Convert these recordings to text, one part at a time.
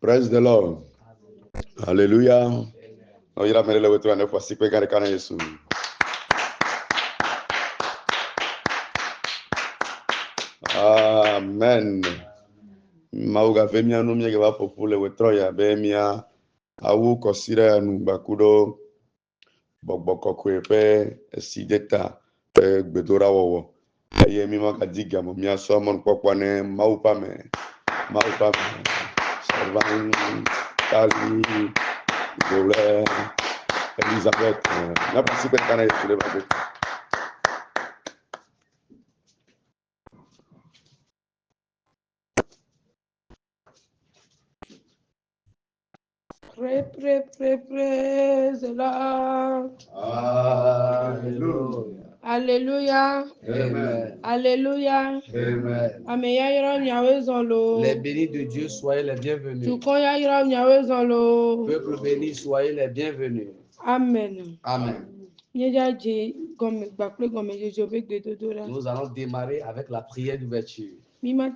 Praise the Lord. Hallelujah. Oyera mere lewe tuane kwa siku gari kana Yesu. Amen. Mauga vemia no miege va popule we troya bemia awu kosira nu bakudo bogboko kwepe sideta gbedora wowo. Aye mi maka diga mo mia so mon kokwane maupa me. Servan Tali Dole Elizabeth na participe kana Yesu le babe. Praise the Lord. Hallelujah. Alléluia. Amen. Alléluia. Amen. Les bénis de Dieu, soyez les bienvenus. Peuple béni, soyez les bienvenus. Amen. Amen. Nous allons démarrer avec la prière d'ouverture. Nous ne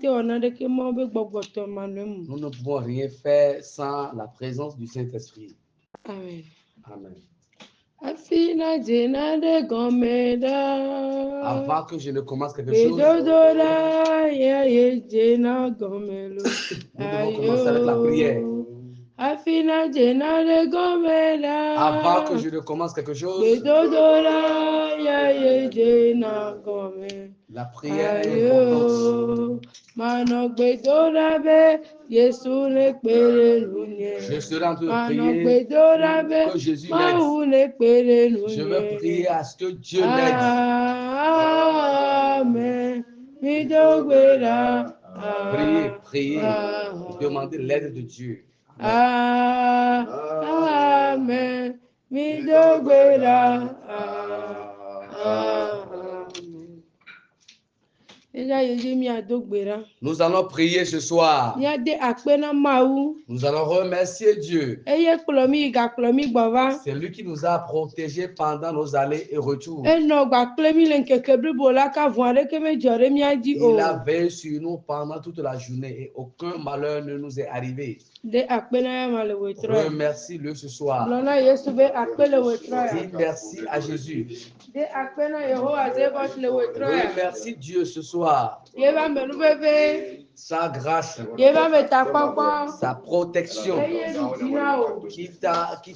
pouvons rien faire sans la présence du Saint-Esprit. Amen. Amen. Avant que je ne commence quelque chose, nous devons commencer avec la prière. Avant que je ne commence quelque chose, la prière est importante. Je serai en train de prier que Jésus m'aide. Je vais prier à ce que Dieu m'aide. Amen. Priez. Demandez l'aide de Dieu. Amen. Nous allons prier ce soir. Nous allons remercier Dieu. C'est lui qui nous a protégés pendant nos allées et retours. Il a veillé sur nous pendant toute la journée et aucun malheur ne nous est arrivé. Remercie-le ce soir. Dis merci à Jésus. Remercie Dieu ce soir. Sa grâce, sa protection qui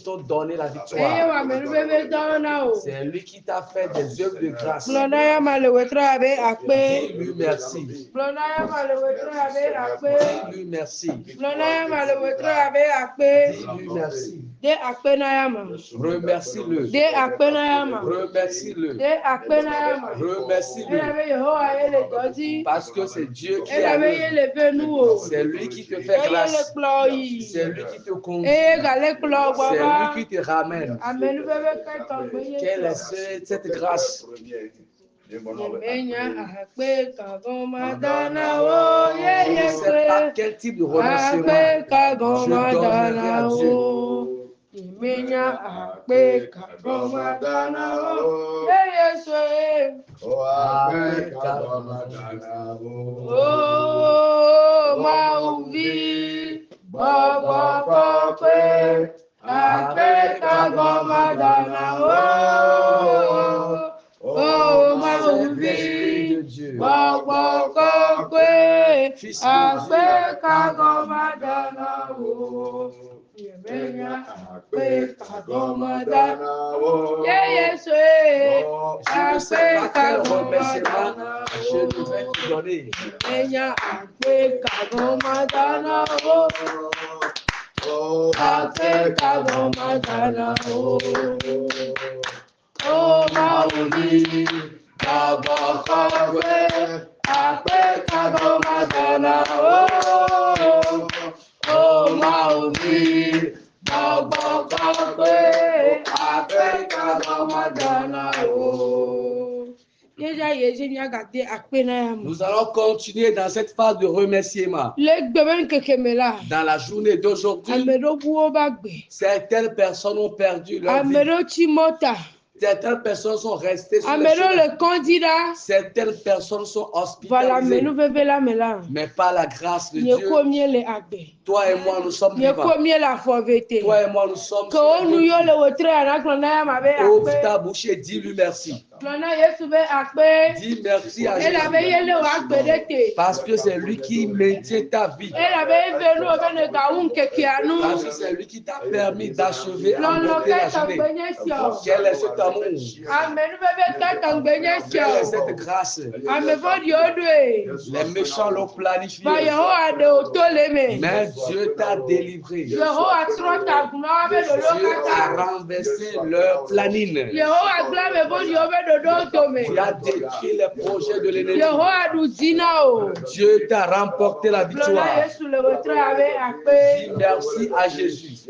t'ont donné la victoire. C'est lui qui t'a fait des œuvres de grâce. Dis-lui merci. Dis-lui merci. Dis-lui merci. Remercie-le. Remercie-le. Remercie-le. Parce que c'est Dieu qui a c'est lui qui te fait grâce. C'est lui qui te conduit. C'est lui qui te ramène. Quelle est cette grâce? Je ne sais pas quel type de remerciement je donnerai à Dieu. L'Esprit de Dieu. Fils de je ne sais pas quel remerciement je devrais te donner. Nous allons continuer dans cette phase de remerciement. Dans la journée d'aujourd'hui, certaines personnes ont perdu leur vie. Certaines personnes sont restées sur le Ameno chemin. le candidat. Certaines personnes sont Voilà, hospitalisées. nous bébé là, mais là. Mais par la grâce de Nous Dieu, combien les abbés. toi et moi, nous sommes Nous vivants. combien la pauvreté. Toi et moi, nous sommes sur Quand nous les y deux le retrait à la clonaya m'avait pieds. Ouvre appelé. ta bouche et dis-lui merci. Clonaya se fait appelé. Dis merci à Elle avait Jésus. le appelé. Parce que c'est lui qui maintient ta vie. Elle avait venu au ben de Gaoum qui a nous. Parce que c'est lui qui t'a permis d'achever en Non, beauté la journée. Quel est cet amour? Amen. Nous bébé quand Quelle est cette grâce? Amen. Bon Dieu, Les méchants l'ont planifié. mais Dieu t'a délivré. Dieu Dieu a renversé leur planine. Tu as détruit les projets de l'ennemi. as Dieu t'a remporté la victoire. Dis merci à Jésus. Dis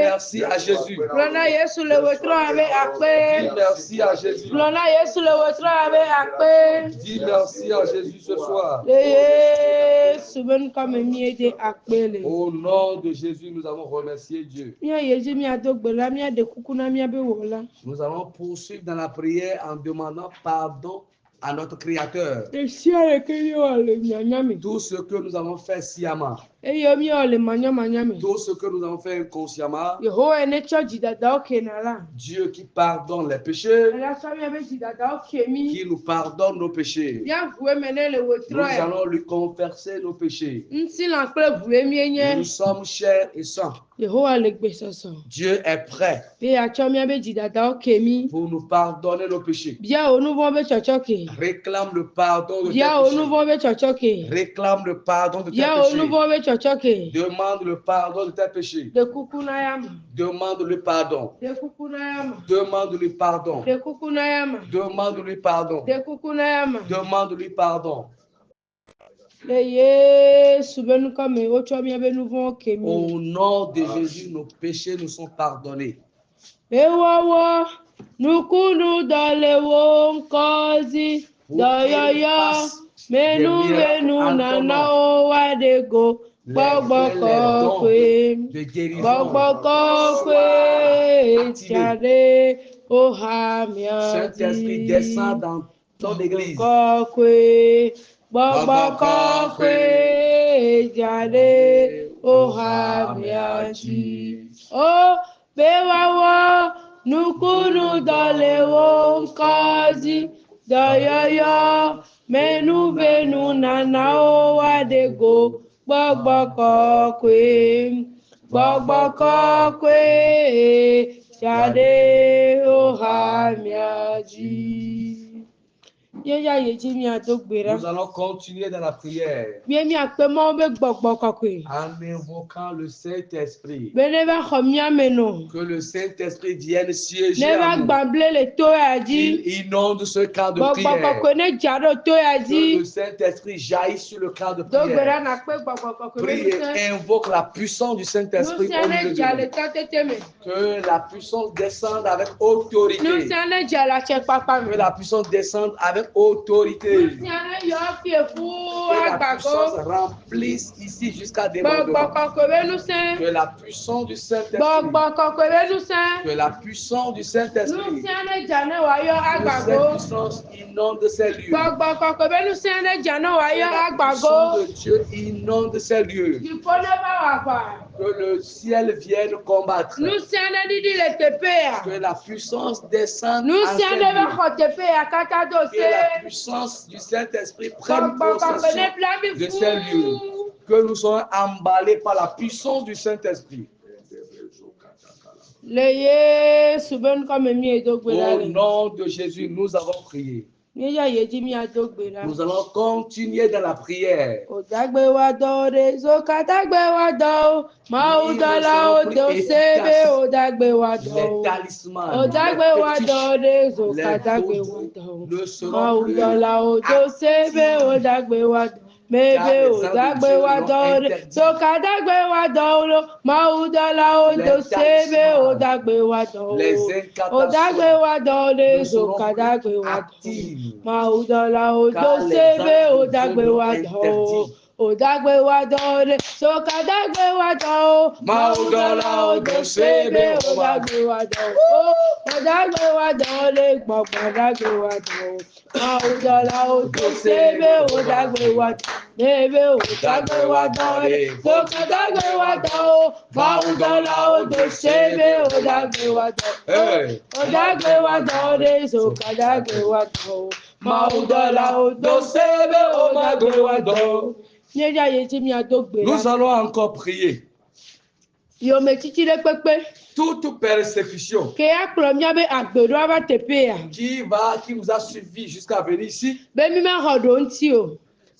merci à Jésus. Dis merci à Jésus. Dis merci à Jésus ce soir. Au nom de Jésus, nous avons remercié Dieu. Nous allons poursuivre dans la prière en demandant pardon à notre Créateur. Tout ce que nous avons fait sciemment. Tout ce que nous avons fait inconsciemment. Dieu qui pardonne les péchés, qui nous pardonne nos péchés. Nous allons lui confesser nos péchés. Nous sommes chers et saints. Dieu est prêt pour nous pardonner nos péchés. Réclame le pardon de tes péchés. Réclame le pardon de tes péchés. Demande le pardon de tes péchés. Demande-lui pardon. Demande-lui pardon. Demande-lui pardon. Demande-lui pardon. Au nom de Jésus, nos péchés nous sont pardonnés. Saint-Esprit, descend dans ton église. Nukunu dalewo kazi dayaya menu venu nanao wadego gbagbakokwe jade ohamiaji. Nous allons continuer dans la prière en invoquant le Saint-Esprit. Que le Saint-Esprit vienne siéger en nous. Qu'il inonde ce camp de prière. Que le Saint-Esprit jaillisse sur le camp de prière. Prie et invoque la puissance du Saint-Esprit au milieu de nous. Que la puissance descende avec autorité. Que la puissance descende avec autorité. Que la puissance remplisse ici jusqu'à débordement. Que la puissance du Saint-Esprit. Que la puissance du Saint-Esprit. Que cette puissance inonde ces lieux. Que la puissance de Dieu inonde ces lieux. Que le ciel vienne combattre. Que la puissance descende en ces lieux. Que la puissance du Saint-Esprit prenne possession de ces lieux. Que nous soyons emballés par la puissance du Saint-Esprit. Au nom de Jésus, nous avons prié. Nous allons continuer dans la prière. Les talismans, les ne seront plus actifs. Mebe odagbe wadore sokadagbe wadoro maudala odo sebe odagbe wadoro odagbe wadore sokadagbe wadoro maudala odo sebe odagbe wadoro Odagbe wa dole, soka dagbe wa do. Maudola odo sebe, odagbe wa do. Odagbe wa dole, gbogbo dagbe wa do. Maudola odo sebe, odagbe wa do. Nebe odagbe wa dole, soka dagbe wa do. Maudola odo sebe, odagbe wa do. Odagbe wa dole, soka dagbe wa do. Maudola odo sebe, odagbe wa do. Nous allons encore prier. Toute persécution qui vous a suivi jusqu'à venir ici,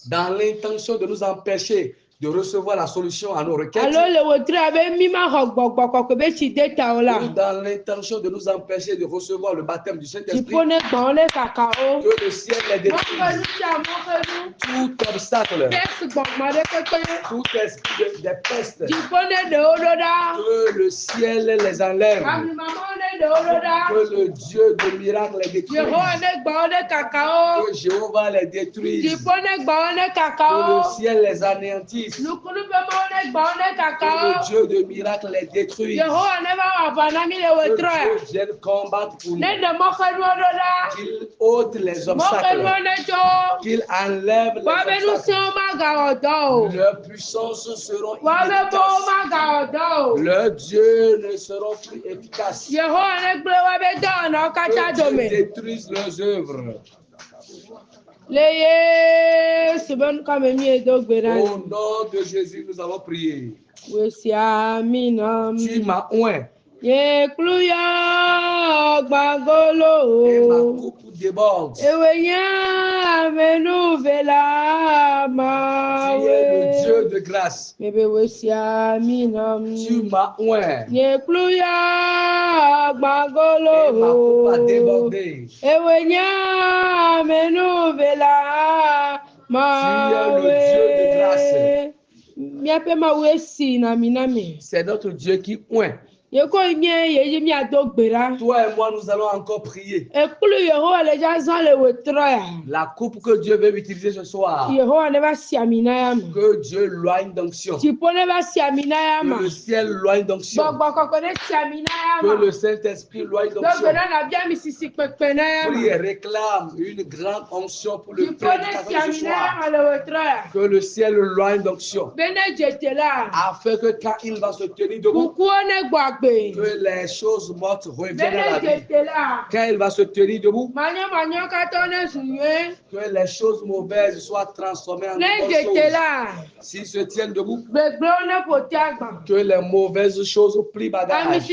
dans l'intention de nous empêcher de recevoir la solution à nos requêtes, ou dans l'intention de nous empêcher de recevoir le baptême du Saint-Esprit, que le ciel les détruise. Tout obstacle, tout esprit de peste, que le ciel les enlève, que le Dieu de miracle les détruise, que Jéhovah les détruise, que le ciel les anéantisse, que le Dieu de miracle les détruise, que Dieu vienne combattre pour nous, qu'il ôte les obstacles, qu'il enlève les obstacles. Leurs puissances seront inefficaces. Leurs dieux ne seront plus efficaces. Que Dieu détruise leurs œuvres. Au nom de Jésus, nous allons prier. Tu m'as oint. Et ma coupe déborde. Tu es le Dieu de grâce. Tu m'as oint. Et ma coupe a débordé. Tu es le Dieu de grâce. C'est notre Dieu qui oint. Toi et moi, nous allons encore prier. La coupe que Dieu veut utiliser ce soir, que Dieu loigne d'onction, que le ciel loigne d'onction, que le Saint-Esprit loigne d'onction. Prie et réclame une grande onction pour le prédicateur de ce soir, que le ciel loigne d'onction, afin que quand il va se tenir debout, que les choses mortes reviennent à la vie. Quand il va se tenir debout, que les choses mauvaises soient transformées en bonnes choses. S'ils se tiennent debout, que les mauvaises choses plient bagage.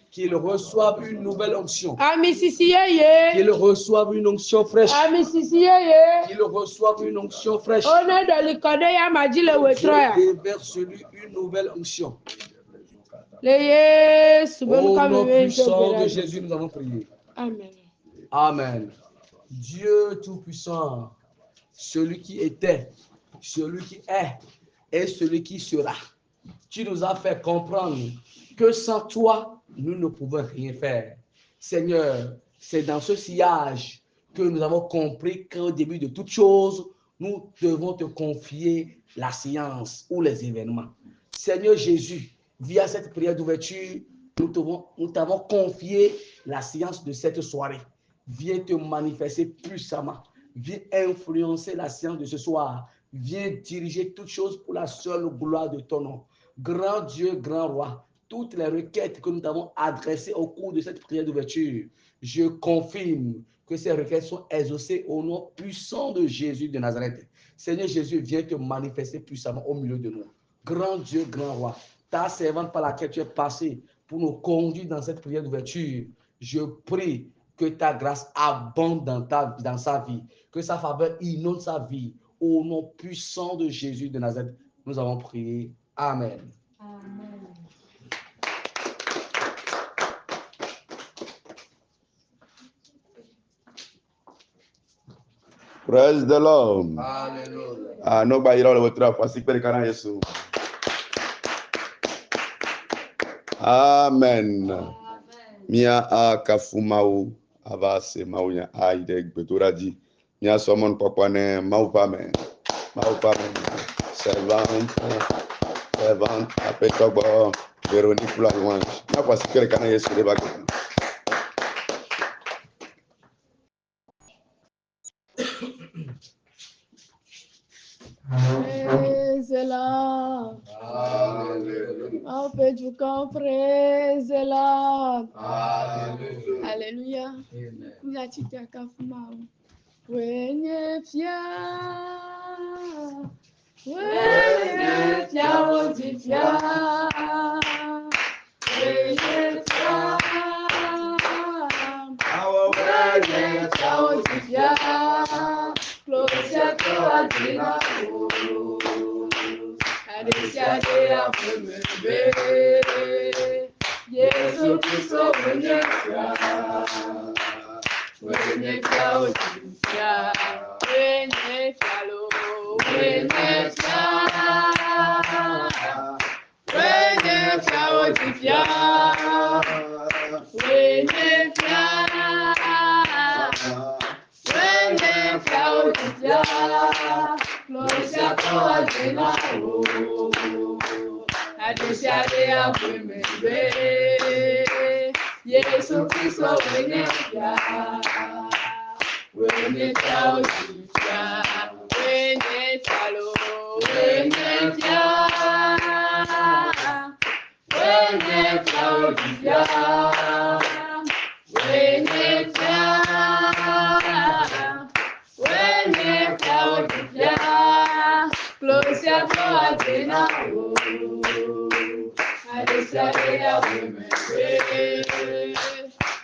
Qu'ils reçoivent une nouvelle onction. Qu'ils reçoivent une onction fraîche. Qu'ils reçoivent une onction fraîche. Dieu déverse lui une nouvelle onction. Au nom puissant de Jésus, nous avons prié. Amen. Amen. Dieu Tout-Puissant, celui qui était, celui qui est et celui qui sera. Tu nous as fait comprendre que sans toi, nous ne pouvons rien faire. Seigneur, c'est dans ce sillage que nous avons compris qu'au début de toute chose, nous devons te confier la science ou les événements. Seigneur Jésus, via cette prière d'ouverture, nous t'avons confié la science de cette soirée. Viens te manifester puissamment. Viens influencer la science de ce soir. Viens diriger toutes choses pour la seule gloire de ton nom. Grand Dieu, grand roi, toutes les requêtes que nous t'avons adressées au cours de cette prière d'ouverture, je confirme que ces requêtes sont exaucées au nom puissant de Jésus de Nazareth. Seigneur Jésus, viens te manifester puissamment au milieu de nous. Grand Dieu, grand roi, ta servante par laquelle tu es passé pour nous conduire dans cette prière d'ouverture, je prie que ta grâce abonde dans sa vie, que sa faveur inonde sa vie. Au nom puissant de Jésus de Nazareth, nous avons prié. Amen. Amen. Praise the Lord. Alléluia. Nobody all over to us. Amen. Mia a kafumau avase maunya aide gbetoradi. Mia somon pokwane mau pame. servante, appelle-toi Véronique pour la louange. N'a pas si quelqu'un est sur les bagues. Praise the Lord. On peut du camp, praise the Lord. Alléluia. Nous atitons à Kafuma. Wenye fia, odi fia, wenye fia, odi fia, closer to Adina, Adesiade afemebe, Yesu Kristo wenye fia. Wenye fia odi fia, wenye fia lo, wenye fia odi fia, wenye fia odi fia, closer to Adina o, Adesiade afemebe, Yesu Kristo wenye fia. Wenye fia odi fia, wenye fia lo, wenye fia odi fia, wenye fia odi fia, closer to Adina o, Adesiade afemebe,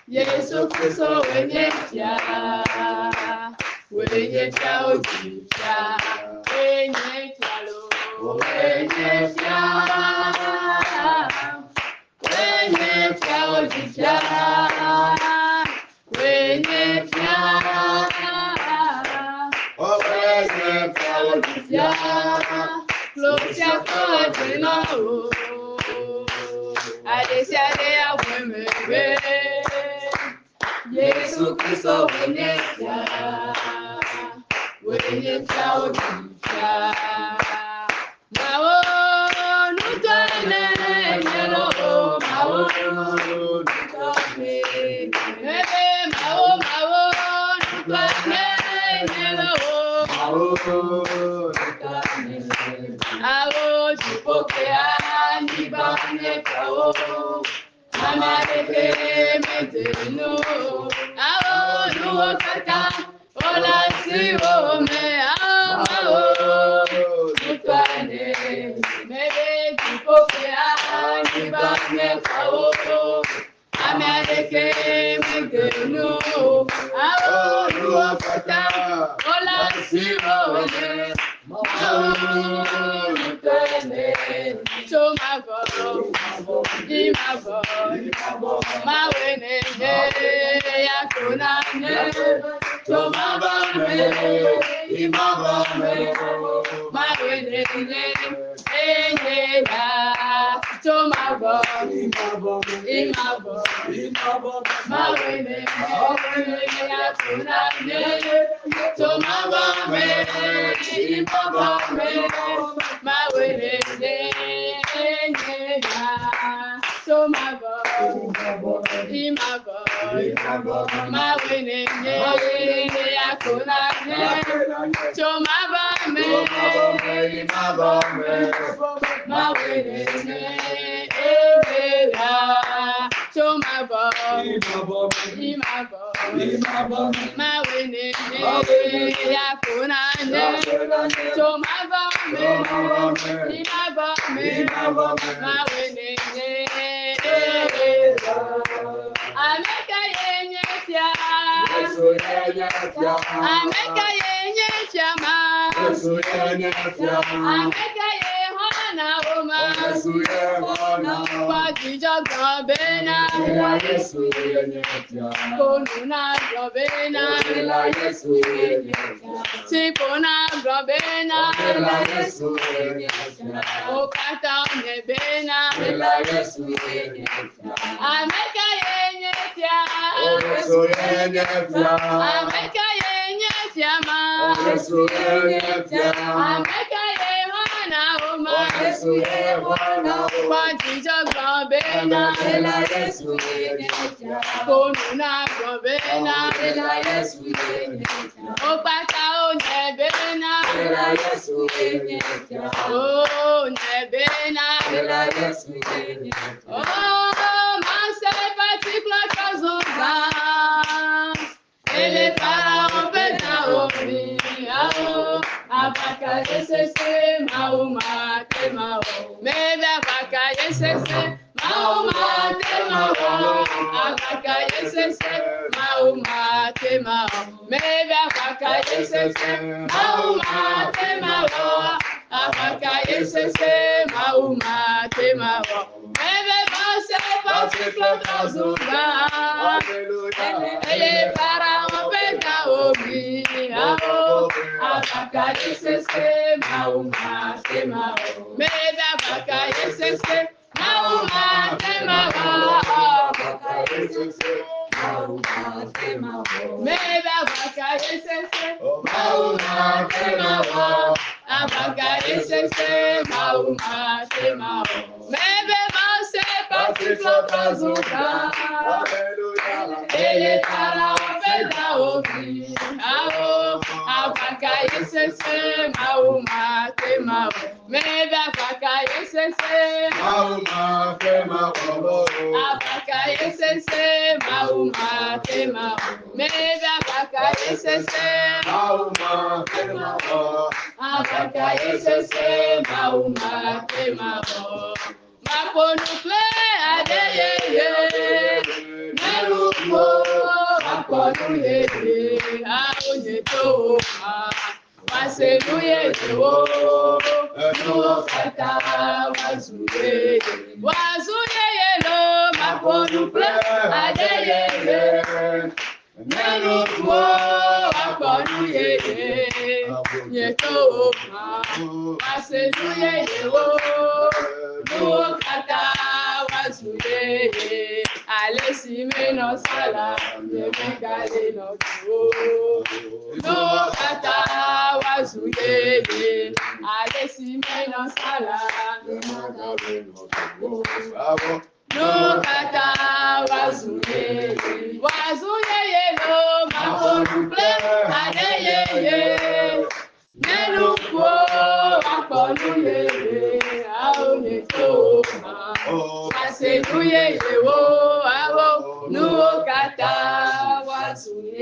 Yesu Kristo wenye fia odi fia, wenye fia lo, wenye fia odi fia, wenye fia odi fia, closer to Adina o, Adesiade afemebe, Yesu Kristo wenye fia odi fia. Mao nutane nyelo, mao nutane, ebe mao nutane nyelo, mao nutane. Awo jipokea nibane kao, amareke meteno. Awo nuokata ola siwo me amao nutane, mebe jipokea nibane kao, amareke meteno. Awo nuokata ola siwo me so my God, my winning yakunane. So my winning so my God, my winning yakunane. So my winning so my God, my winning yakunane. So my winning so my God, my winning yakunane. So my winning ameka yenye fia, ameka yenye fiama, ameka ye hona oma, kwa kijo gobena, konuna gobena, sipona gobena, okata nebena, ameka yenye fia, ameka yenye fiama, Yesu yenyetia. Ameka Yohana Oma. Yesu Yewana Oma. Batijo Gbọ̀nbẹ́nà. Ela Yesu yenyetia. Konuna Gbọ̀nbẹ́nà. Ela Yesu yenyetia. Okpata Onebena. Ela Yesu yenyetia. Onebena. Ela Yesu yenyetia. Oh, Master particular Kazuza. Ele pharaon pena omi. Oh, Abaka yesese mauma temao. Maybe Abaka yesese mauma temao. Abaka yesese mauma temao. Maybe Abaka yesese mauma temao. Abaka yesese mauma temao. Maybe Bose particular Kazuga. Ele pharaon pena omi. Oh, Abaka yesese mauma temao. Maybe Abaka yesese mauma temao. Abaka yesese mauma temao. Maybe Abaka yesese mauma temao. Abaka yesese mauma temao. Maybe Bose particular Kazuga. Ele pharaon pena omi. Oh, Abaka yesese mauma temao. Maybe Abaka yesese Mauma temao. Abaka yesese mauma temao. Maybe Abaka yesese Mauma temao. Abaka yesese mauma temao. Maponukle adeyeye. Merupo akonu yeye. Aonye to ma. Wasenu yeye wo. Nuwo kata wazuye. Wazuye lo. Maponukle adeyeye. Merupo akonu yeye. Nyeto ma. Wasenu yeye wo. Nuwo kata wazuye. Alesi meno sala, yemegale no tuo. No kata wazuye. Alesi meno sala, yemegale no tuo. No kata wazuye. Wazuye yelo, makonuple adeyeye. Menuko akonu yeye, aonye toma. Wasenuye yewo, awo nuwo kata wazuye.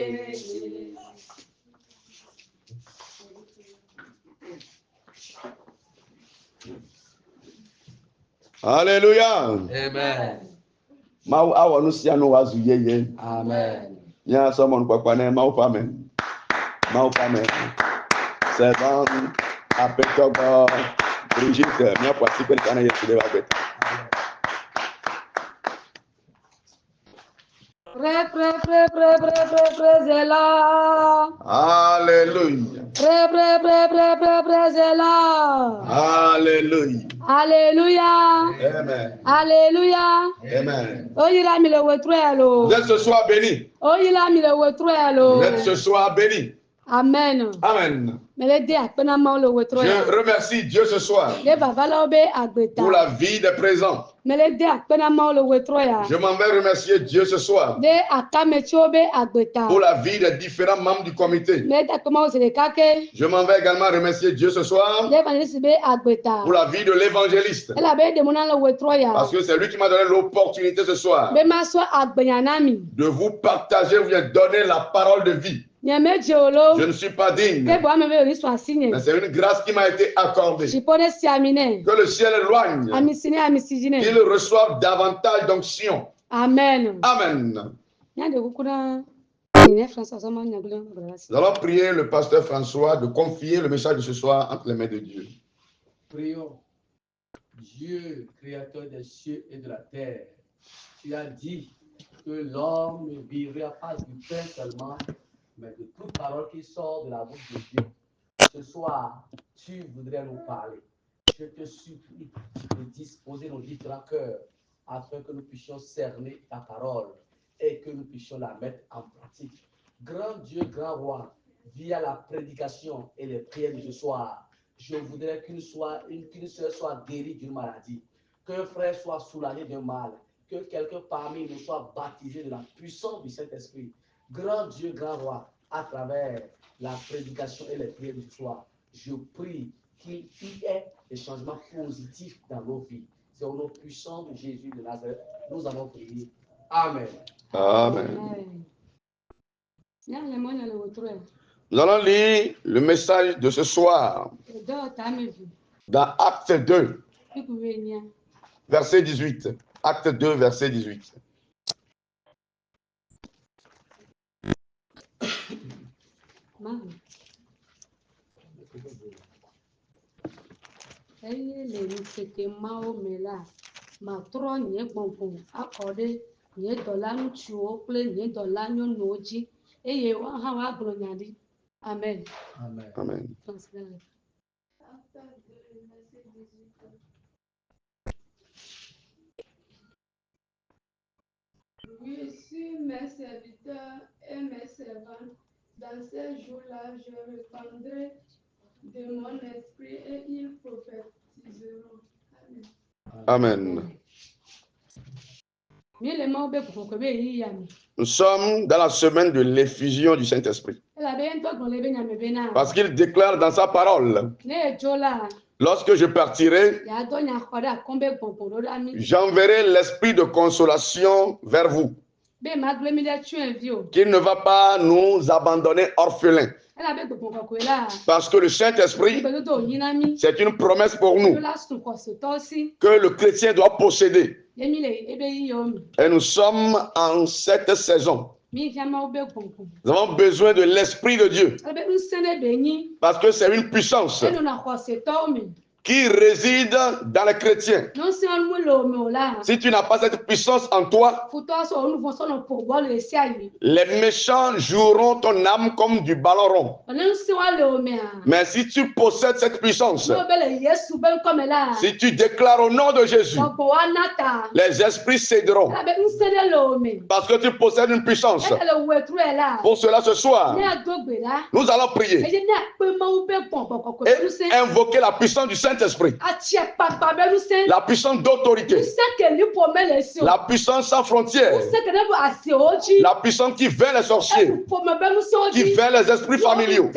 Alléluia. Amen. Mau awonu sianu wazu yeye. Amen. Ya someone kwakwane mau pamen. Mau pamen. Servant apetogo Brigitte mia kwati pe kana yesu de babeta. Prezela. Alléluia. Prezela. Alléluia. Alléluia. Amen. Alléluia. Amen. Oyila mi le wetrelo. Vous êtes ce soir béni. Oyila mi le wetrelo. Vous êtes ce soir béni. Amen. Amen. Je Je remercie Dieu ce soir pour la vie des présents. Je m'en vais remercier Dieu ce soir pour la vie des différents membres du comité. Je m'en vais également remercier Dieu ce soir pour la vie de l'évangéliste. Parce que c'est lui qui m'a donné l'opportunité ce soir de vous partager, vous donner la parole de vie. Je ne suis pas digne, mais c'est une grâce qui m'a été accordée. Que le ciel éloigne, qu'il reçoive davantage d'onction. Amen. Amen. Nous allons prier le pasteur François de confier le message de ce soir entre les mains de Dieu. Prions. Dieu, créateur des cieux et de la terre, tu as dit que l'homme ne vivra pas du pain seulement, mais de toute parole qui sort de la bouche de Dieu. Ce soir, tu voudrais nous parler. Je te supplie de disposer nos différents cœurs afin que nous puissions cerner ta parole et que nous puissions la mettre en pratique. Grand Dieu, grand roi, via la prédication et les prières de ce soir, je voudrais qu'une sœur soit guérie d'une maladie, qu'un frère soit soulagé d'un mal, que quelqu'un parmi nous soit baptisé de la puissance du Saint-Esprit. Grand Dieu, grand roi, à travers la prédication et les prières de ce soir, je prie qu'il y ait des changements positifs dans nos vies. C'est au nom puissant de Jésus de Nazareth, nous allons prier. Amen. Amen. Nous allons lire le message de ce soir dans Acte 2, verset 18. Acte 2, verset 18. Amen. Amen. Oui, sur mes serviteurs et mes servantes, dans ces jours-là, je répandrai de mon esprit et ils prophétiseront. Amen. Amen. Nous sommes dans la semaine de l'effusion du Saint-Esprit. Parce qu'il déclare dans sa parole, lorsque je partirai, j'enverrai l'esprit de consolation vers vous, qu'il ne va pas nous abandonner orphelins. Parce que le Saint-Esprit, c'est une promesse pour nous que le chrétien doit posséder. Et nous sommes en cette saison. Nous avons besoin de l'Esprit de Dieu. Parce que c'est une puissance qui réside dans les chrétiens. Si tu n'as pas cette puissance en toi, les méchants joueront ton âme comme du ballon rond. Mais si tu possèdes cette puissance, si tu déclares au nom de Jésus, les esprits céderont. Parce que tu possèdes une puissance. Pour cela, ce soir, nous allons prier et invoquer la puissance du Saint-Esprit, la puissance d'autorité, la puissance sans frontières, la puissance qui vainc les sorciers, qui vainc les esprits familiaux,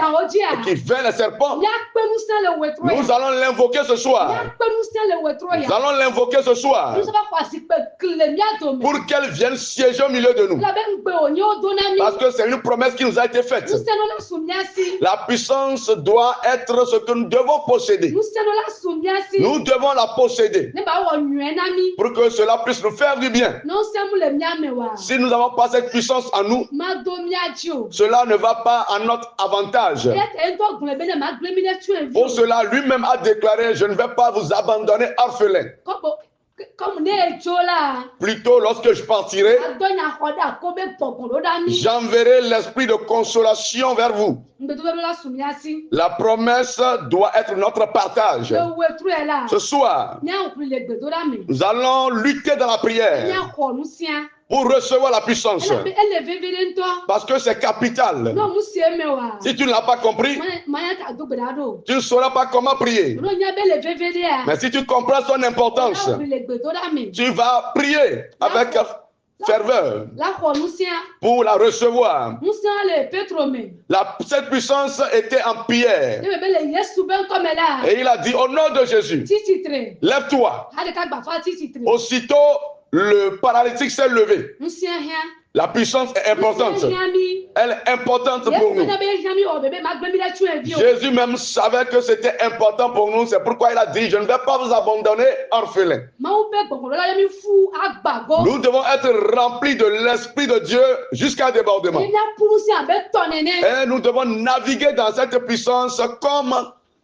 qui vainc les serpents. Nous allons l'invoquer ce soir. Nous allons l'invoquer ce soir pour qu'elle vienne siéger au milieu de nous. Parce que c'est une promesse qui nous a été faite. La puissance doit être ce que nous devons posséder. Nous devons la posséder pour que cela puisse nous faire du bien. Si nous n'avons pas cette puissance en nous, cela ne va pas à notre avantage. Pour cela, lui-même a déclaré, je ne vais pas vous abandonner orphelins. Plutôt, lorsque je partirai, j'enverrai l'esprit de consolation vers vous. La promesse doit être notre partage. Ce soir, nous allons lutter dans la prière pour recevoir la puissance. Parce que c'est capital. Si tu ne l'as pas compris, tu ne sauras pas comment prier. Mais si tu comprends son importance, tu vas prier avec ferveur pour la recevoir. Cette puissance était en Pierre. Et il a dit au nom de Jésus, lève-toi. Aussitôt, le paralytique s'est levé. La puissance est importante. Elle est importante pour nous. Jésus même savait que c'était important pour nous. C'est pourquoi il a dit, je ne vais pas vous abandonner orphelins. Nous devons être remplis de l'Esprit de Dieu jusqu'à débordement. Et nous devons naviguer dans cette puissance comme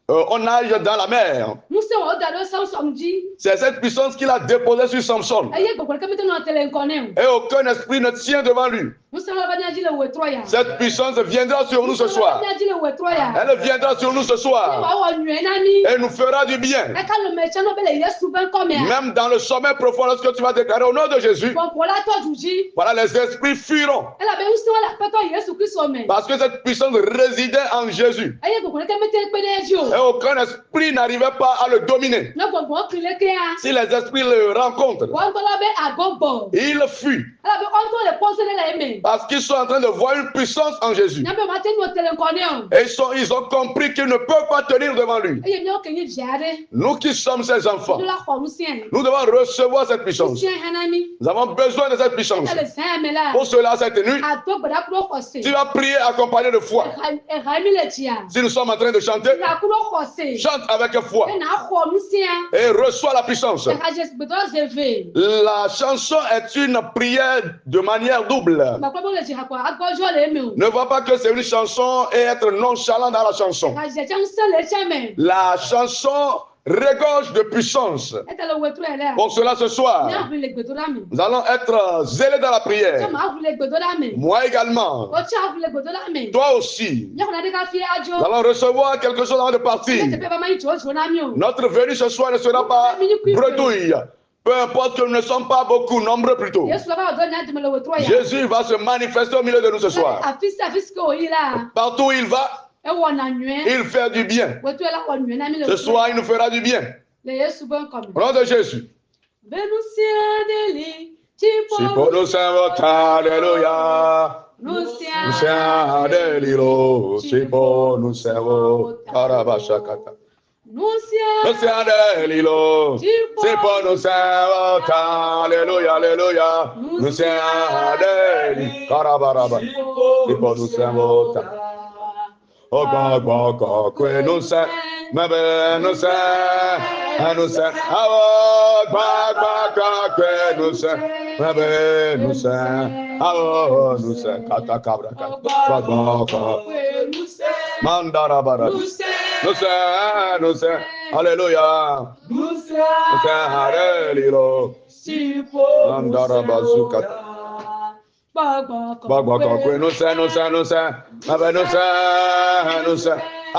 on nage dans la mer. C'est cette puissance qu'il a déposée sur Samson. Et aucun esprit ne tient devant lui. Cette puissance viendra sur nous ce soir. Elle viendra sur nous ce soir. Et nous fera du bien. Même dans le sommet profond, lorsque tu vas déclarer au nom de Jésus, voilà, les esprits fuiront. Parce que cette puissance résidait en Jésus. Et aucun esprit n'arrivait pas à le dominer. Si les esprits le rencontrent, ils fuient. Parce qu'ils sont en train de voir une puissance en Jésus. Et ils ont compris qu'ils ne peuvent pas tenir devant lui. Nous qui sommes ses enfants, nous devons recevoir cette puissance. Nous avons besoin de cette puissance. Pour cela, cette nuit, tu vas prier accompagné de foi. Si nous sommes en train de chanter, chante avec foi et reçois la puissance. La chanson est une prière de manière double. Ne vois pas que c'est une chanson et être nonchalant dans la chanson. La chanson regorge de puissance. Pour cela, ce soir, nous allons être zélés dans la prière. Moi également. Toi aussi. Nous allons recevoir quelque chose avant de partir. Notre venue ce soir ne sera pas bredouille. Peu importe que nous ne sommes pas beaucoup, nombreux plutôt. Jésus va se manifester au milieu de nous ce soir. Partout où il va, il fait du bien. Ce soir, il nous fera du bien. Au nom de Jésus. Si pour nous invoquer, alléluia. Nous sommes Delilo. Si pour nous invoquer, Karabashakata. Nous sommes Delilo. Si pour nous invoquer, alléluia, alléluia. Nous sommes Delilo. Karabaraba. Si pour nous invoquer. Oh God, God, God, que nous sommes, nous sommes, nous sommes, oh God, God, God, que nous sommes, nous sommes, oh nous sommes, kata kabra, kata, God, God, mandara bara, nous sommes, alléluia, nous sommes, alléluia, mandara bazooka. Nous sommes, nous sommes, nous sommes, nous sommes, ah,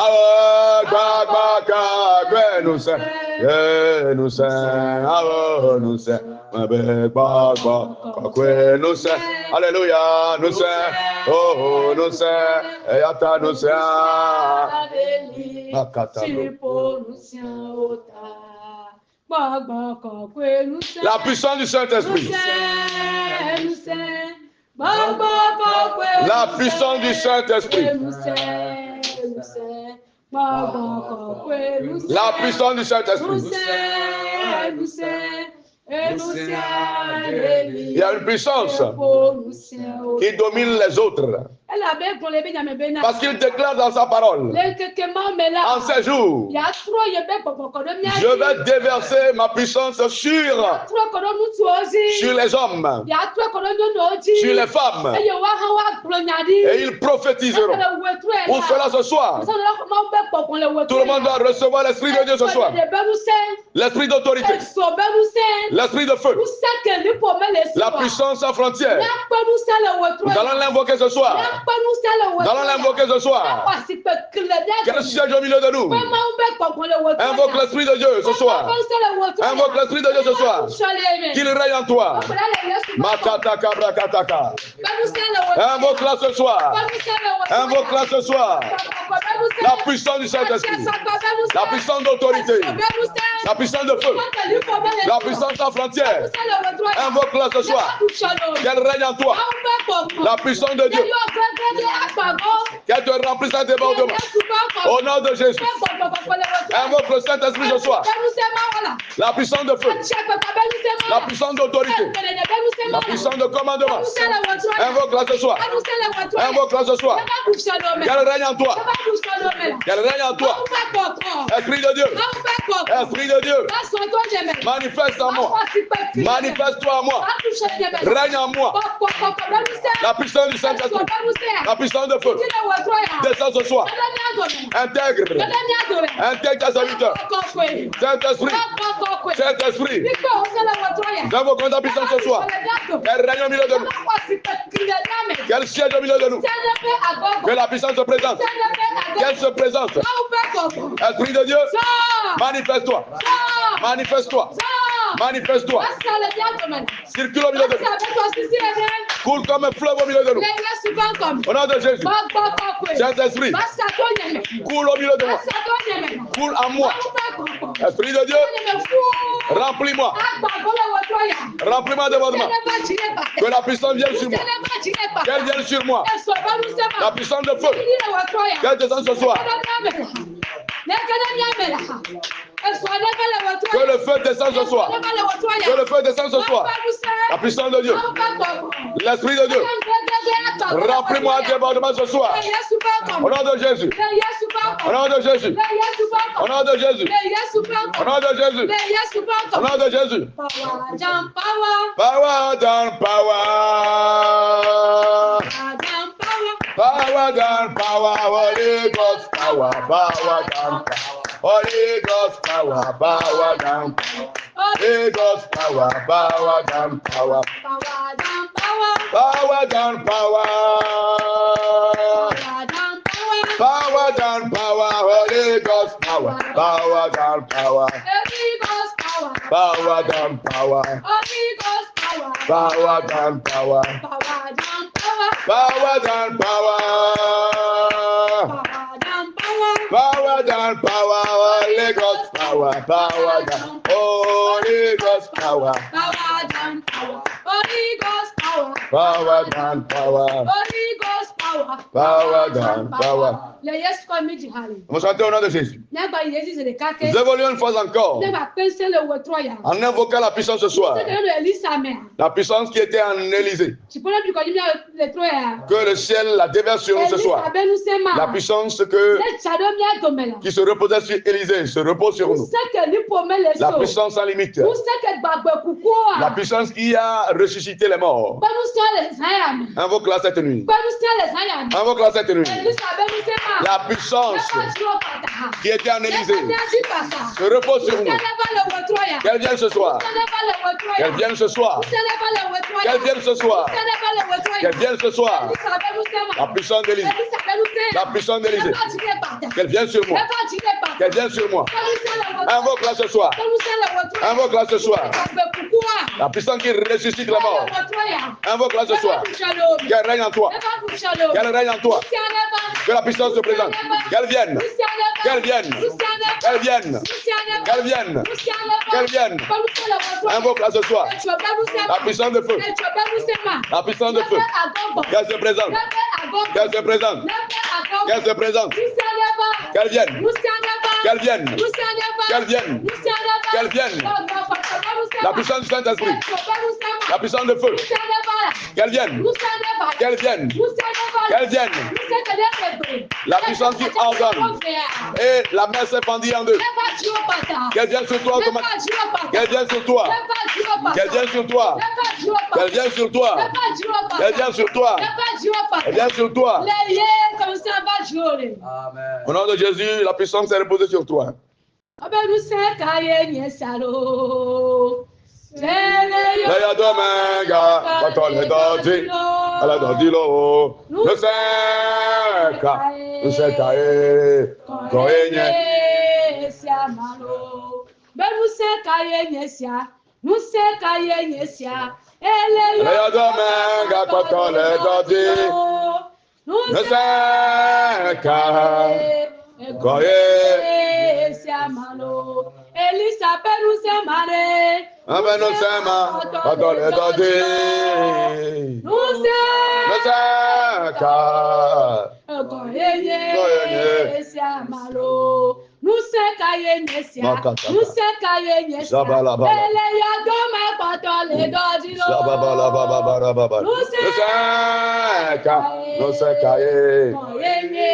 nous sommes, nous sommes, nous sommes, alléluia, nous sommes, oh, nous sommes, et ata nous sommes, la puissance du Saint-Esprit. La puissance du Saint-Esprit. La puissance du Saint-Esprit. Il y a une puissance qui domine les autres. Parce qu'il déclare dans sa parole, en ces jours, je vais déverser ma puissance sur les hommes, sur les femmes, et ils prophétiseront. Pour cela ce soir, tout le monde doit recevoir l'Esprit de Dieu ce soir. L'Esprit d'autorité, l'Esprit de feu, la puissance sans frontière. Nous allons l'invoquer ce soir. Nous allons l'invoquer ce soir. Quel siège au milieu de nous. Invoque l'Esprit de Dieu ce soir. Invoque l'Esprit de Dieu ce soir. Qu'il règne en toi. Makata kabra kataka. Invoque-la ce soir. Invoque-la ce soir. La puissance du Saint-Esprit. La puissance d'autorité. La puissance de feu. La puissance sans frontière. Invoque-la ce soir. Qu'elle règne en toi. La puissance de Dieu. Qu'elle te remplisse un débordement. Au nom de Jésus. Invoque le Saint-Esprit ce soir. La puissance de feu. La puissance d'autorité. La puissance de commandement. Invoque-la ce soir. Invoque-la ce soir. Qu'elle règne en toi. Qu'elle règne en toi. Esprit de Dieu. Esprit de Dieu. Manifeste en moi. Manifeste-toi en moi. Règne en moi. La puissance du Saint-Esprit. La puissance de feu. Descends ce soir. Intègre. Intègre ta serviteur. Saint-Esprit. Saint-Esprit. Nous invoquons ta puissance ce soir. Qu'elle règne au milieu de nous. Qu'elle siège au milieu de nous. Que la puissance se présente. Qu'elle se présente. Esprit de Dieu, manifeste-toi. Manifeste-toi. Manifeste-toi. Circule au milieu de nous. Coule comme un fleuve au milieu de nous. Au nom de Jésus. Saint-Esprit, coule au milieu de moi. Coule en moi. Esprit de Dieu, remplis-moi. Remplis-moi de votre main. Que la puissance vienne sur moi. Qu'elle vienne sur moi. La puissance de feu. Qu'elle descende ce soir. Que le feu descende ce soir. Que le feu descende ce soir. La puissance de Dieu. L'Esprit de Dieu. Remplis-moi débordement ce soir. Au nom de Jésus. Au nom de Jésus. Au nom de Jésus. Au nom de Jésus. Au nom de Jésus. Power down power. Power down power. Holy Ghost power. Power down power. Holy Ghost power. Power down power. Holy Ghost power. Power down power. Power down power. Power down power. Holy Ghost power. Power down power. Power down power. Power down power. Power down power. Power down power. Holy Ghost power. Power down. Holy Ghost power. Power down power. Holy Ghost power. Power down power. Holy Ghost power. Power down power. On va chanter au nom de Jésus. Nous évoluons une fois encore en invoquant la puissance ce soir. La puissance qui était en Élysée. Que le ciel la déverse sur nous ce soir. La puissance qui se reposait sur Élysée se repose sur nous. La puissance sans limite. La puissance qui a ressuscité les morts. Invoque-la cette nuit. Invoque-la cette nuit. La puissance qui était en Élysée se repose sur nous. Qu'elle vienne ce soir. Qu'elle vienne ce soir. Qu'elle vienne ce soir. Qu'elle vienne ce soir. La puissance d'Élysée. La puissance d'Élysée. Qu'elle vienne sur moi. Qu'elle vienne sur moi. Invoque-la ce soir. Invoque-la ce soir. La puissance qui ressuscite la mort. Invoque-la ce soir. Qu'elle règne en toi. Qu'elle règne en toi. Que la puissance se présente. Qu'elle vienne. Qu'elle vienne. Qu'elle vienne. Qu'elle vienne. Qu'elle vienne. Invoque-la ce soir. La puissance de feu. La puissance de feu. Qu'elle se présente. Qu'elle se présente. Qu'elle se présente. Qu'elle vienne. Qu'elle vienne. Qu'elle vienne. Qu'elle vienne. La puissance du Saint-Esprit. La puissance de feu. Qu'elle vienne. Qu'elle vienne. Qu'elle vienne. La puissance qui ordonne. Et la mer s'est fendue en deux. Qu'elle vienne sur toi. Qu'elle vienne sur toi. Qu'elle vienne sur toi. Qu'elle vienne sur toi. Qu'elle vienne sur toi. Elle vient sur toi. Au nom de Jésus, la puissance est reposée sur toi. Leia domenga, batole dodi, ala dodi lo, no seka, koenye. Leia domenga, batole dodi, no seka, koenye. Elisa penu semare. Ameno sema, batole dodi. Nuseka. Koyenye siamalo. Nuseka yenye sia. Nuseka yenye sia. Ele ya dome batole dodi lo. Nuseka. Nuseka ye. Koyenye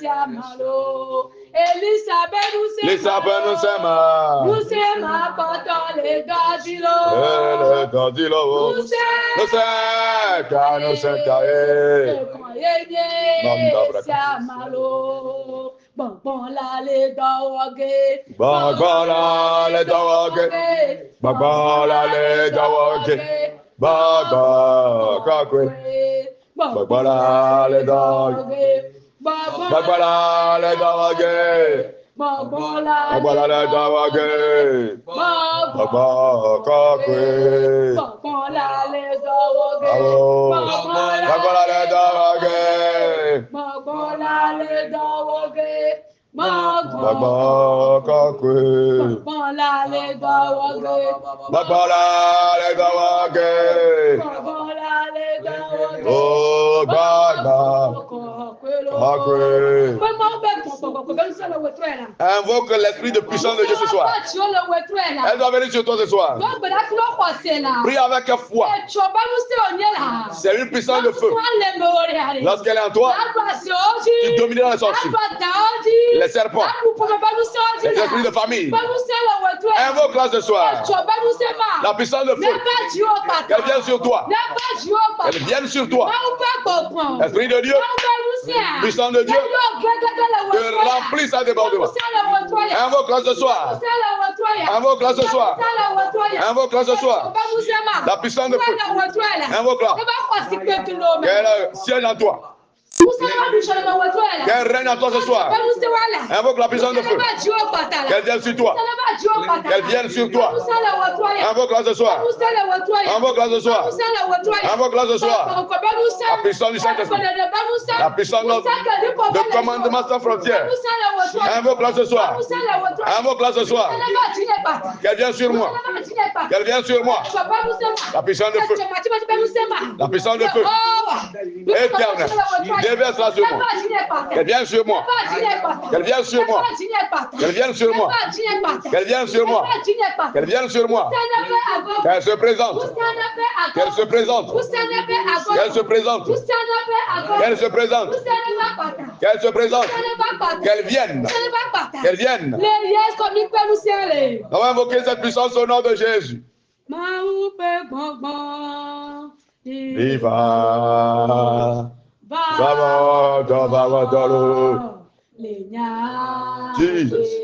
Siamalo. Elisabeth nous sait Elisabeth nous sait ma. Nous sait ma quand les gadilo. Les gadilo. Nous sait car nous sait car. Siamalo. Bon la le dawage. Bon la le dawage. Bon la le dawage. Baba kakwe. Baba le dawage. Baba le dawage. Baba le dawage. Baba kakwe. Baba le dawage. Baba le dawage. Baba le dawage. Baba kakwe. Baba le dawage. Baba le dawage. Oh Baba kakwe. Invoque l'esprit de puissance de Dieu ce soir. Elle doit venir sur toi ce soir. Prie avec foi. C'est une puissance de feu. Lorsqu'elle est en toi, tu domineras les sorciers, les serpents, les esprits de famille. Invoque-la ce soir. La puissance de feu. Qu'elle vienne sur toi. Qu'elle vienne sur toi. Esprit de Dieu. Puissance de Dieu. Que remplisse à débordement. Invoque-la ce soir. Invoque-la ce soir. Invoque-la ce soir. La puissance de feu. Invoque-la. Qu'elle siège en toi. Qu'elle règne en toi ce soir. Invoque la puissance de feu. Qu'elle vienne sur toi. Qu'elle vienne sur toi. Invoque-la ce soir. Invoque-la ce soir. Invoque-la ce soir. La puissance du Saint-Esprit. La puissance de commandement sans frontières. Invoque-la ce soir. Invoque-la ce soir. Qu'elle vienne sur moi. Qu'elle vienne sur moi. La puissance de feu. La puissance de feu. Éternel. Déverse-la sur moi. Qu'elle vienne sur moi. Qu'elle vienne sur moi. Qu'elle vienne sur moi. Qu'elle vienne sur moi. Qu'elle vienne sur moi. Qu'elle se présente. Qu'elle se présente. Qu'elle se présente. Qu'elle se présente. Qu'elle se présente. Qu'elle vienne. Qu'elle vienne. On va invoquer cette puissance au nom de Jésus. Viva. Jesus.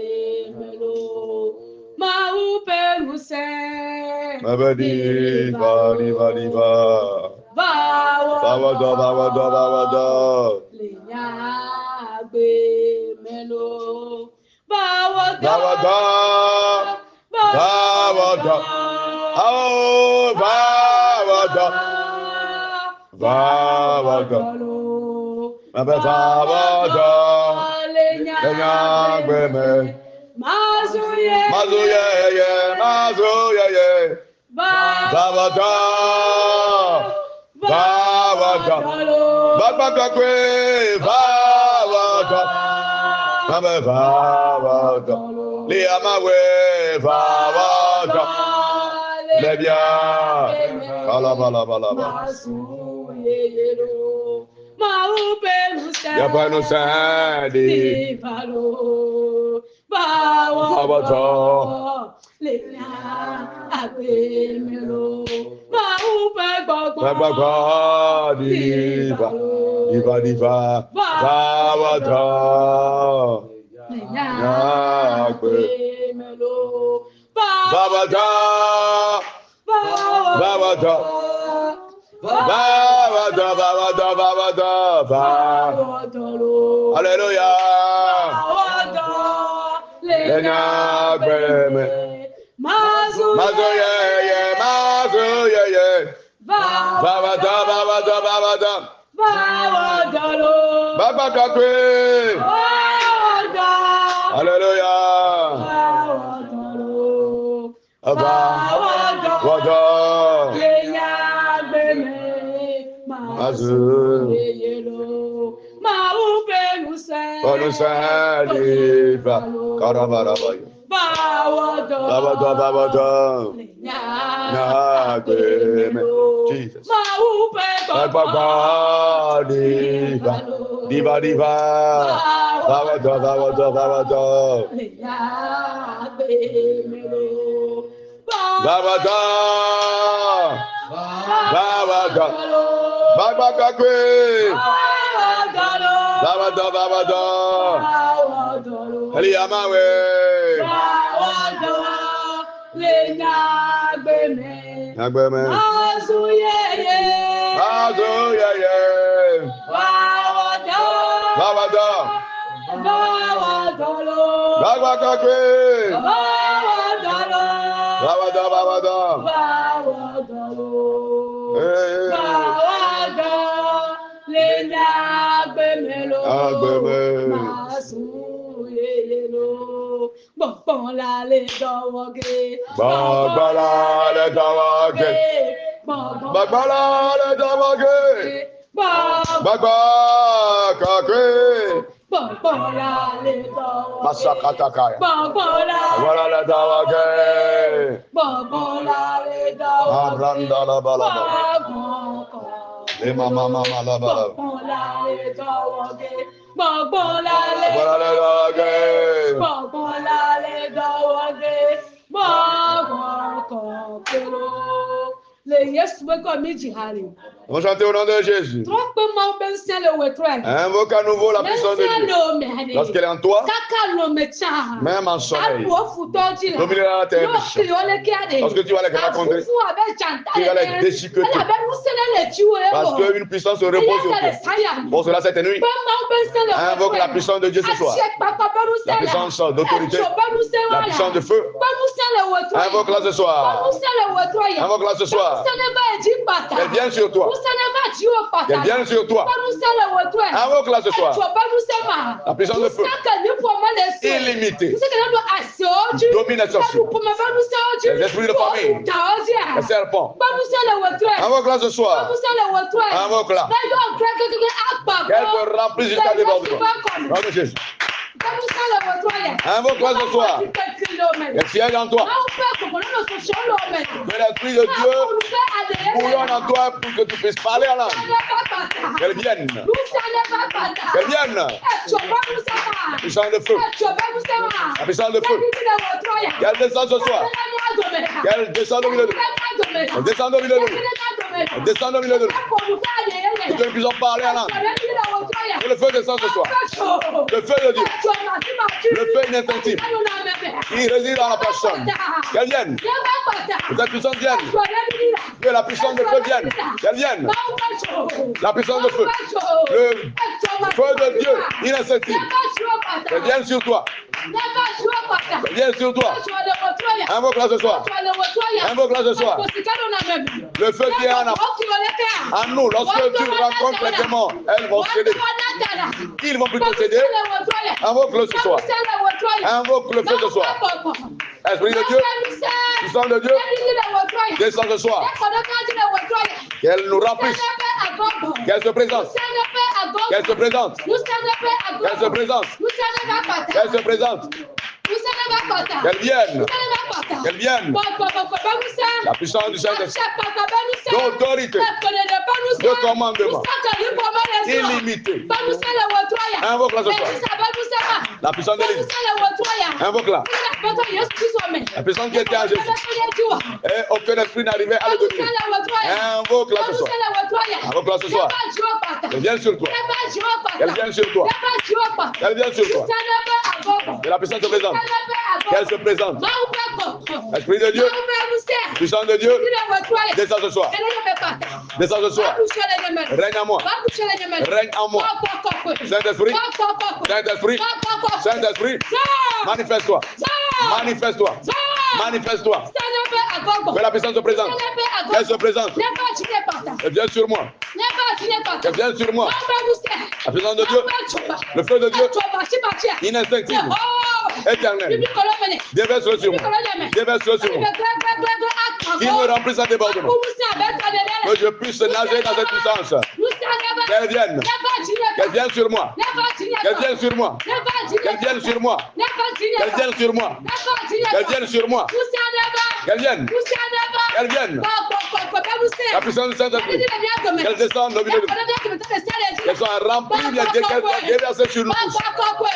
Alléluia. Jesus. Diva, diva. Bawado, bawado, bawado. Bawado. Bawado. Babakakwe. Bawado, bawado. Eliamawe. Nagbeme. Azuyeye. Azuyeye. Bawado. Babakakwe. Bawado, bawado. Bọ̀bọ̀lá lè dọ̀wọ́ gé. Bọ̀bọ̀lá lè dọ̀wọ́ gé. Bọ̀bọ̀lá lè dọ̀wọ́ gé. Bọ̀bọ̀ kàké. Bọ̀bọ̀lá lè dọ̀wọ́ gé. Masakatakaya. Bọ̀bọ̀lá lè dọ̀wọ́ gé. Bọ̀bọ̀lá lè dọ̀wọ́ gé. Arandala balaba. Le mama mama la balaba. Bọ̀bọ̀lá lè dọ̀wọ́ gé. Bọ̀bọ̀lá lè dọ̀wọ́ gé. Bọ̀bọ̀lá lè dọ̀wọ́ gé. Le Yesu beko mi jihari. On chante au nom de Jésus. Invoque à nouveau la puissance de Dieu. Lorsqu'elle est en toi, même en sommeil, dominera la terre méchante. Lorsque tu vas les rencontrer, tu vas les déchiqueter. Parce qu'une puissance se repose sur toi. Pour cela, cette nuit, invoque la puissance de Dieu ce soir. La puissance d'autorité, la puissance de feu. Invoque-la ce soir. Invoque-la ce soir. Elle vient sur toi. Elle vient sur toi. Invoque-la ce soir. La puissance de feu. Illimitée. Domine les sorciers. Les esprits de famille. Les serpents. Invoque-la ce soir. Invoque-la. Qu'elle te remplisse jusqu'à débordement. Nom de Jésus. Invoque-la ce soir. Elle siège en toi. Que l'Esprit de Dieu bouillonne en toi pour que tu puisses parler en langue. Qu'elle vienne. Qu'elle vienne. La puissance de feu. La puissance de feu. Qu'elle descende ce soir. Qu'elle descende au milieu de nous. Elle descend au milieu de nous. Elle descend au milieu de nous. Que nous puissions parler en langue. Que le feu descende ce soir. Le feu de Dieu. Le feu instinctif. Qui réside dans la personne. Qu'elle vienne. Que cette puissance vienne. Que la puissance de feu vienne. Qu'elle vienne. La puissance de feu. Le feu de Dieu instinctif. Qu'elle vienne sur toi. Qu'elle vienne sur toi. Invoque-la ce soir. Invoque-la ce soir. Le feu qui est en nous. Lorsque tu rencontres les démons, elles vont céder. Ils vont plutôt céder. Invoque-le ce soir. Invoque le feu ce soir. Esprit de Dieu, puissance de Dieu, descends ce soir. Qu'elle nous remplisse. Qu'elle se présente. Qu'elle se présente. Qu'elle se présente. Qu'elle se présente. Qu'elle vienne. Qu'elle vienne. La puissance du Saint-Esprit. D'autorité. De commandement. Illimité. Invoque-la ce soir. La puissance de l'Église. Invoque-la. La puissance qui était en Jésus. Et aucun esprit n'arrivait à le dominer. Invoque-la ce soir. Invoque-la ce soir. Qu'elle vienne sur toi. Qu'elle vienne sur toi. Qu'elle vienne sur toi. Que la puissance se présente. Qu'elle se présente. Esprit de Dieu. Puissance de Dieu. Descends ce soir. Descends ce soir. Règne en moi. Règne en moi. Saint-Esprit. Saint-Esprit. Saint-Esprit. Manifeste-toi. Manifeste-toi. Manifeste-toi. Que la puissance se présente. Qu'elle se présente. Elle vient sur moi. Elle vient sur moi. La puissance de Dieu. Le feu de Dieu. Ininstinctif. Éternel. Déverse-le sur moi. Déverse-le sur moi. Qu'il me remplisse en débordement. Que je puisse nager dans cette puissance. Qu'elle vienne. Qu'elle vienne sur moi. Qu'elle vienne sur moi. Qu'elle vienne sur moi. Qu'elle vienne sur moi. Qu'elle vienne sur moi. Qu'elle vienne. Qu'elle vienne. La puissance du Saint-Esprit. Qu'elle descende au milieu de nous. Qu'elle soit remplie de Dieu, qu'elle déverse sur nous tous.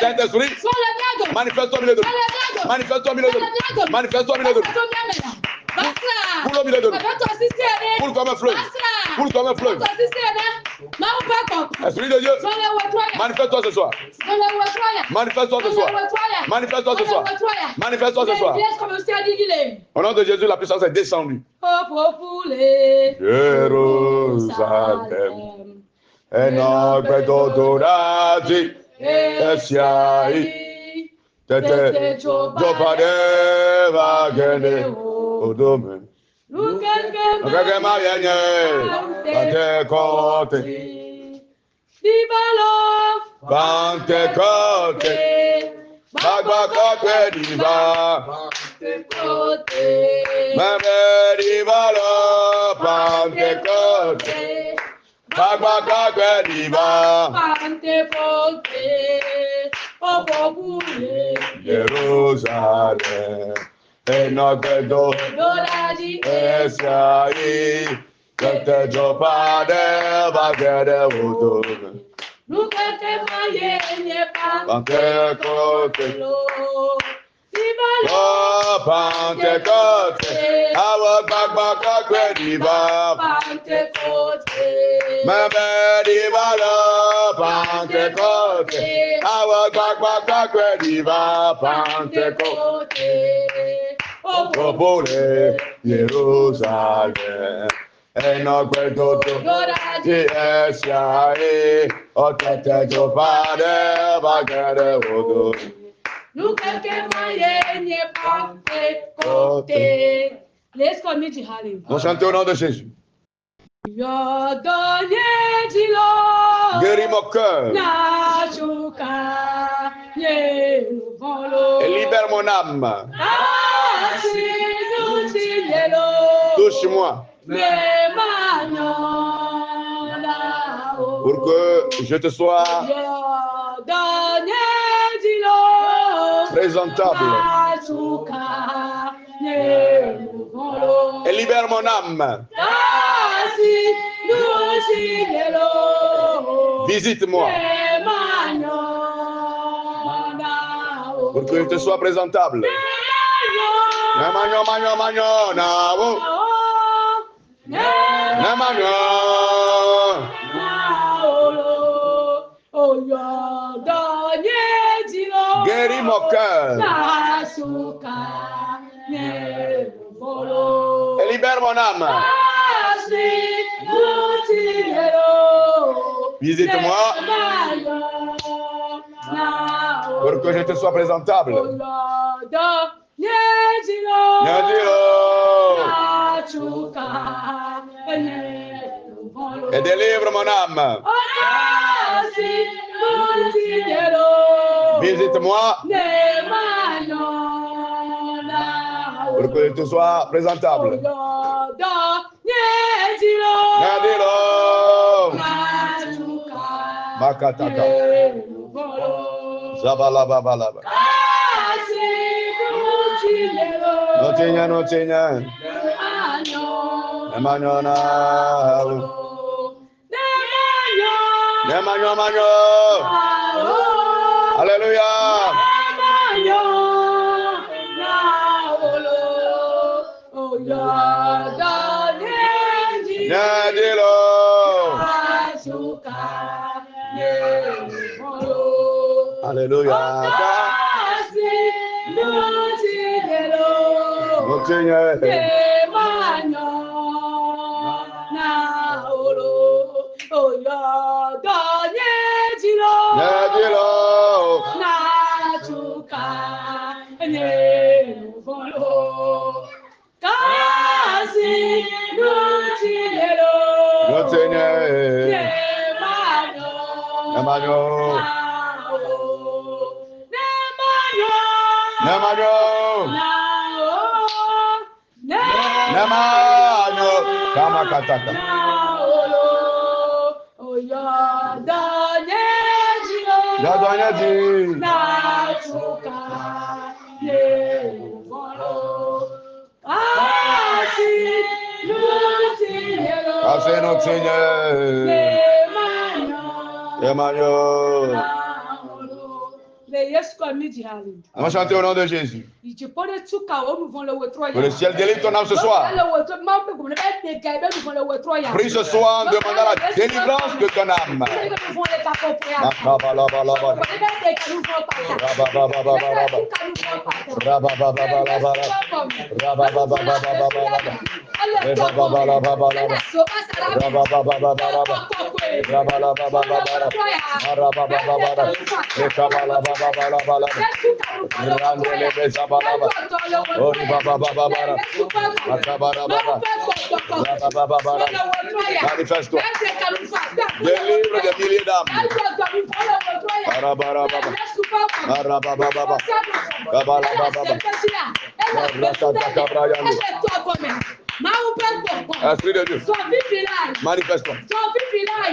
Saint-Esprit, manifeste-toi au milieu de nous. Manifeste-toi au milieu de nous. Manifeste-toi au milieu de nous. Pour au milieu de nous. Pour comme un fleuve. Pour comme un fleuve. Esprit de Dieu, manifeste-toi ce soir. Manifeste-toi ce soir. Manifeste-toi ce soir. Manifeste-toi ce soir. Au nom de Jésus, la puissance est descendue. Jérusalem. Et non, que t'odorati, esiai, tete, jopade, vagene, odome. Keke marianye, Pentecote, Pentecote, Bagbacote diva, Meme divalo, Pentecote, Bagbacote diva, Jérusalem. Et notre dos, et ça y est, que te jopa de bagade vodo. Nous que te maye n'est pas Pentecôte. Oh, Pentecôte, our Bagbacote diva, Pentecôte, Meme diva Pentecôte, our Bagbacote diva, Pentecôte. Popole Jérusalem, et notre dodo, qui est siaé, au tête de Pade, bagade vodo. Nous quelqu'un moyen n'est pas côté. Let's commit to Hallelujah. On chante au nom de Jésus. Guéris mon cœur. Et libère mon âme. Touche-moi. Pour que je te sois présentable. Et libère mon âme. Visite-moi. Pour que je te sois présentable. Guéris mon cœur. Et libère mon âme. Visite-moi. Pour que je te sois présentable. Et délivre mon âme. Visite-moi. Pour que je te sois présentable. Makataka. Zabalababalaba. Notinya, notinya. Nemanyona. Nemanyo, manyo. Alléluia. Nadilo. Alléluia. Notinya. Kamakataka. c'est notre Seigneur. Emmanuel. On va chanter au nom de Jésus. Pour le ciel, délivre ton âme ce soir. Prie ce soir en demandant la délivrance de ton âme. Manifeste-toi. Délivre des milliers d'âmes. Esprit de Dieu, manifeste-toi.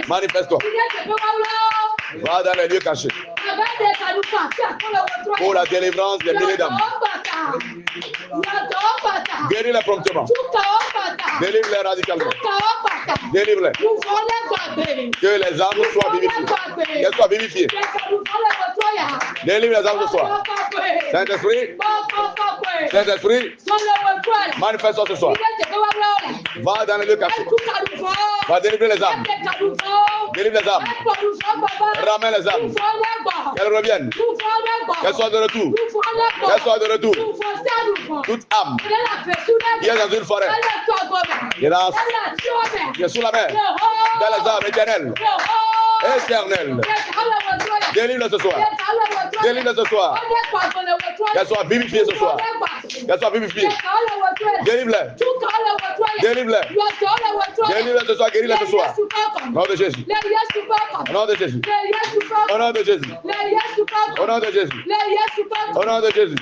Manifeste-toi. Va dans les lieux cachés pour la délivrance des milliers d'âmes. Guéris-les promptement. Délivre-les radicalement. Délivre-les. Que les âmes soient vivifiées. Qu'elles soient vivifiées. Délivre les âmes ce soir. Saint-Esprit. Saint-Esprit. Manifeste-toi ce soir. Va dans les lieux cachés. Va délivrer les âmes. Délivre les âmes. Ramène les âmes. Qu'elles reviennent. Qu'elles soient de retour. Qu'elles soient de retour. Toute âme qui est dans une forêt, qui est sous la mer, dans les arbres éternels, éternels. Délivre ce soir. Délivre ce soir. Qu'elles soient vivifiées ce soir. Qu'elles soient vivifiées. Délivre-les. Délivre-les. Délivre-les ce soir. Guéris-les ce soir. Au nom de Jésus. Au nom de Jésus. Au nom de Jésus. Au nom de Jésus. Au nom de Jésus.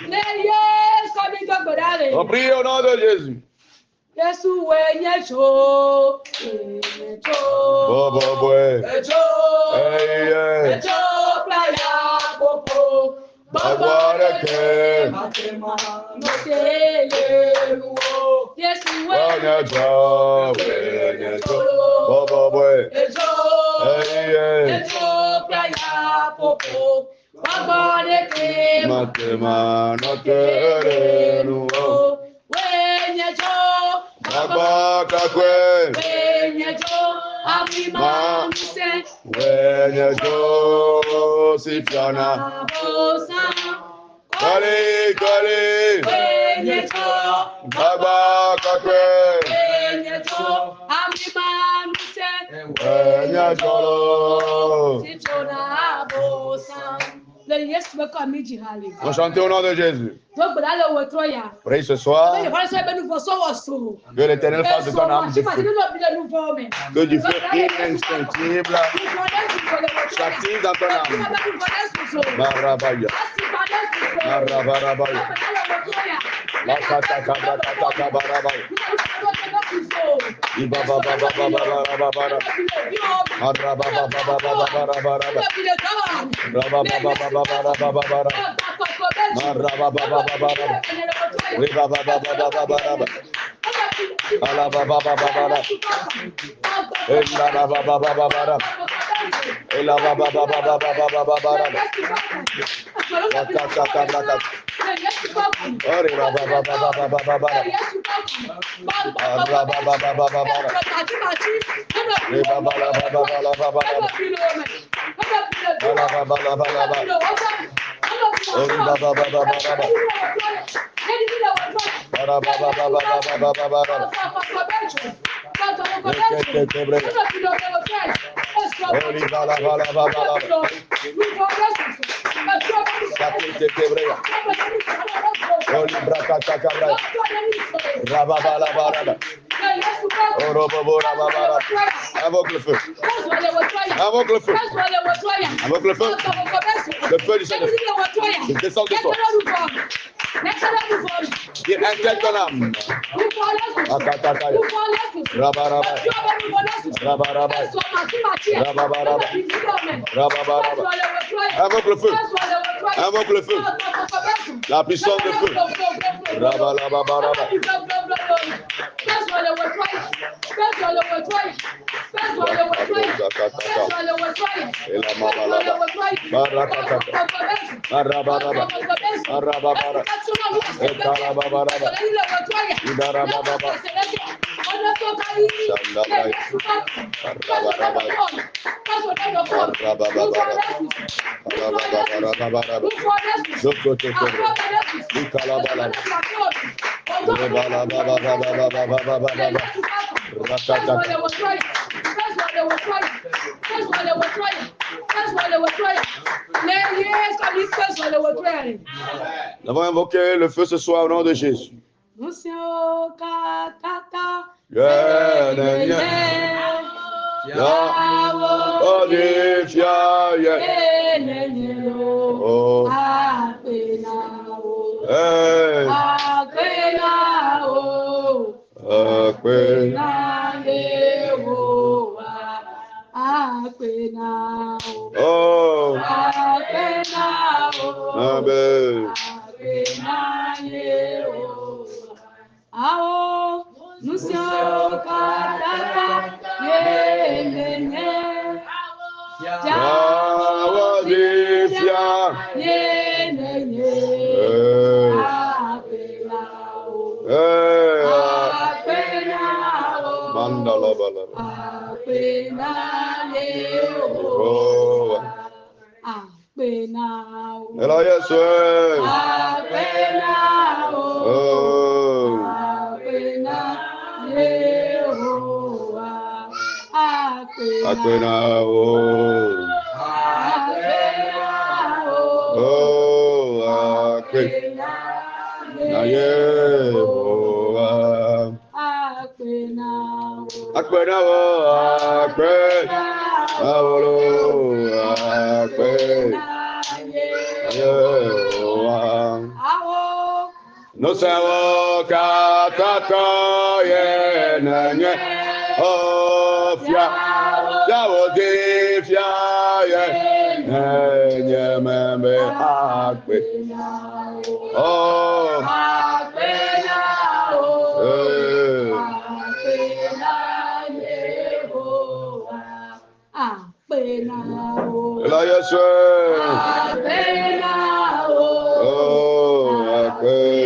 On prie au nom de Jésus. On chante au nom de Jésus. Prie ce soir que l'Éternel fasse de ton âme du feu. Que du feu inextinguible s'active dans ton âme. Marabaya. Marabarabaya. Makatakabarabaya. Ibababababababababara. Marababababababababara. Rababababababababara. Marababababababara. Ribababababababara. Alabababababara. Elababababababara. Elabababababababara. Makatakabraka. Ore bababababababara. Rababababababara. Ribababababababara. Alabababababara. Ore babababababara. Arabababababababara. Reketekebreka. Ori balabalababara. Saketekebreka. Ori brakatakabreka. Rababalabarada. Oroboborababara. Invoque le feu. Invoque le feu. Invoque le feu. Le feu du Saint-Esprit. Il descend de toi. Il intègre ton âme. Akatakaya. Rabaraba. Rabaraba. Rabaraba. Rabaraba. Invoque le feu. Invoque le feu. La puissance de feu. Nous avons invoqué le feu ce soir au nom de Jésus. No sawo katata ye nanye ofia yawo de fia ye nanye membe akpe oh akpe na akpe na la yesu akpe na oh akpe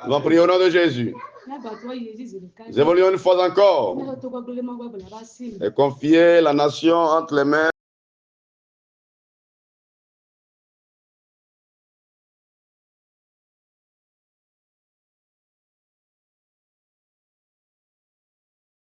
Nous allons prier au nom de Jésus. Nous évoluons une fois encore et confier la nation entre les mains